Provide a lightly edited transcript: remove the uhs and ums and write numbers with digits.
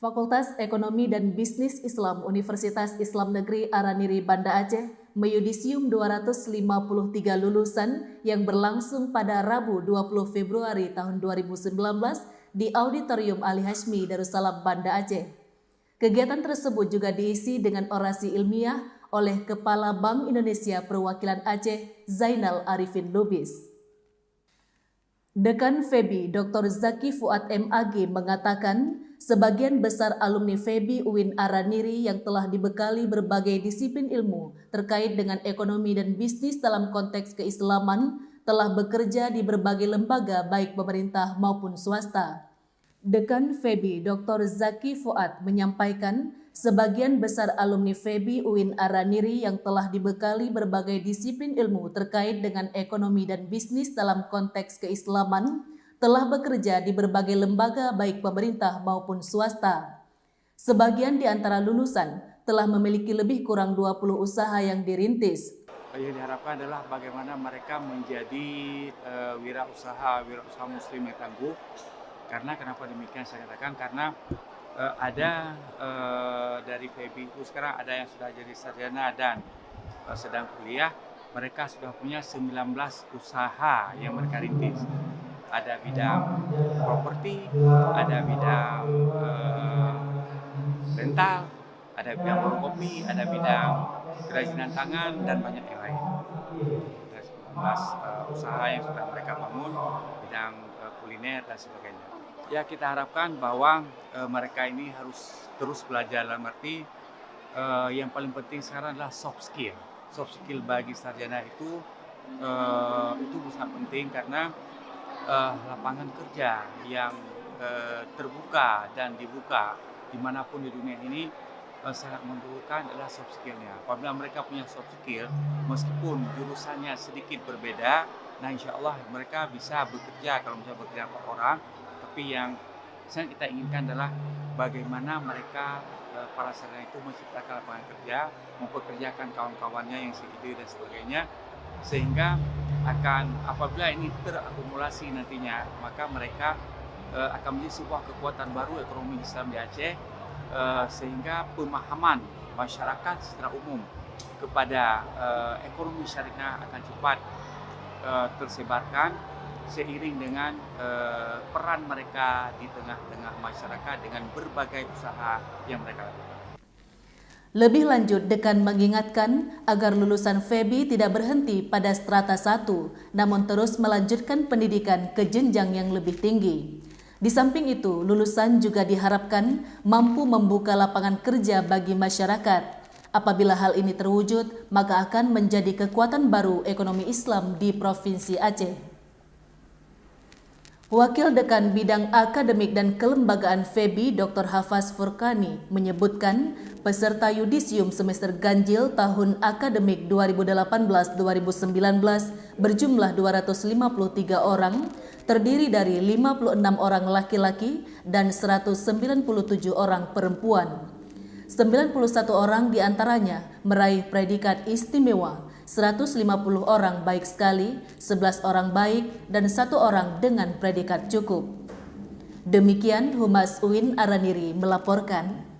Fakultas Ekonomi dan Bisnis Islam Universitas Islam Negeri Araniri Banda Aceh meyudisium 253 lulusan yang berlangsung pada Rabu 20 Februari tahun 2019 di Auditorium Ali Hashmi Darussalam Banda Aceh. Kegiatan tersebut juga diisi dengan orasi ilmiah oleh Kepala Bank Indonesia Perwakilan Aceh Zainal Arifin Lubis. Dekan FEBI Dr. Zaki Fuad MAG mengatakan sebagian besar alumni FEBI UIN Araniri yang telah dibekali berbagai disiplin ilmu terkait dengan ekonomi dan bisnis dalam konteks keislaman telah bekerja di berbagai lembaga baik pemerintah maupun swasta. Dekan FEBI Dr. Zaki Fuad menyampaikan sebagian besar alumni FEBI UIN Araniri yang telah dibekali berbagai disiplin ilmu terkait dengan ekonomi dan bisnis dalam konteks keislaman telah bekerja di berbagai lembaga baik pemerintah maupun swasta. Sebagian di antara lulusan telah memiliki lebih kurang 20 usaha yang dirintis. Yang diharapkan adalah bagaimana mereka menjadi wirausaha muslim yang tangguh. Karena kenapa demikian saya katakan, karena ada dari FEBI itu sekarang ada yang sudah jadi sarjana dan sedang kuliah, mereka sudah punya 19 usaha yang mereka rintis. Ada bidang properti, ada bidang rental, ada bidang warung kopi, ada bidang kerajinan tangan, dan banyak yang lain. Ada 19 usaha yang sudah mereka bangun, bidang kuliner dan sebagainya. Ya, kita harapkan bahwa mereka ini harus terus belajar, dalam arti yang paling penting sekarang adalah soft skill. Soft skill bagi sarjana itu sangat penting karena lapangan kerja yang terbuka dan dibuka dimanapun di dunia ini sangat memerlukan adalah soft skillnya. Apabila mereka punya soft skill, meskipun jurusannya sedikit berbeda, nah insya Allah mereka bisa bekerja, kalau misalnya bekerja 4 orang, tapi yang sangat kita inginkan adalah bagaimana mereka para sarjana itu menciptakan lapangan kerja, mempekerjakan kawan-kawannya yang seide dan sebagainya, sehingga apabila ini terakumulasi nantinya, maka mereka akan menjadi sebuah kekuatan baru ekonomi Islam di Aceh, sehingga pemahaman masyarakat secara umum kepada ekonomi syariah akan cepat tersebarkan seiring dengan peran mereka di tengah-tengah masyarakat dengan berbagai usaha yang mereka lakukan. Lebih lanjut, Dekan mengingatkan agar lulusan FEBI tidak berhenti pada strata 1, namun terus melanjutkan pendidikan ke jenjang yang lebih tinggi. Di samping itu, lulusan juga diharapkan mampu membuka lapangan kerja bagi masyarakat. Apabila hal ini terwujud, maka akan menjadi kekuatan baru ekonomi Islam di Provinsi Aceh. Wakil Dekan Bidang Akademik dan Kelembagaan FEBI Dr. Hafaz Furkani menyebutkan peserta yudisium semester ganjil tahun akademik 2018-2019 berjumlah 253 orang, terdiri dari 56 orang laki-laki dan 197 orang perempuan. 91 orang diantaranya meraih predikat istimewa, 150 orang baik sekali, 11 orang baik, dan 1 orang dengan predikat cukup. Demikian Humas UIN Araniri melaporkan.